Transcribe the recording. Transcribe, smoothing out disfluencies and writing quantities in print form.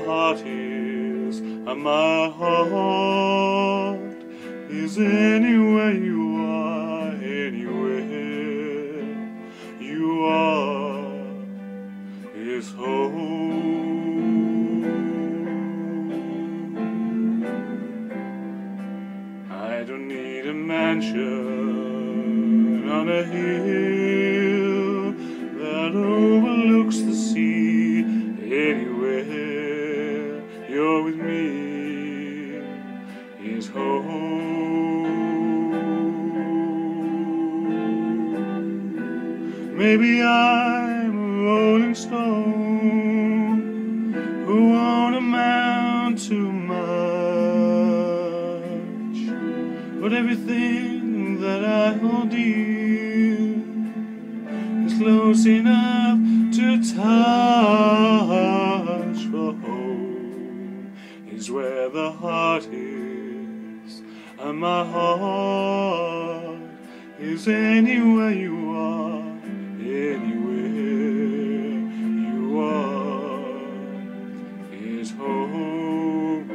heart is, and my heart is anywhere you are, anywhere you are is home. I don't need a mansion on a hill that overlooks the sea. Anywhere you're with me is home. Maybe I'm a rolling stone who won't amount to much, but everything that I hold dear is close enough to touch. For home is where the heart is, and my heart is anywhere you are, anywhere you are is home.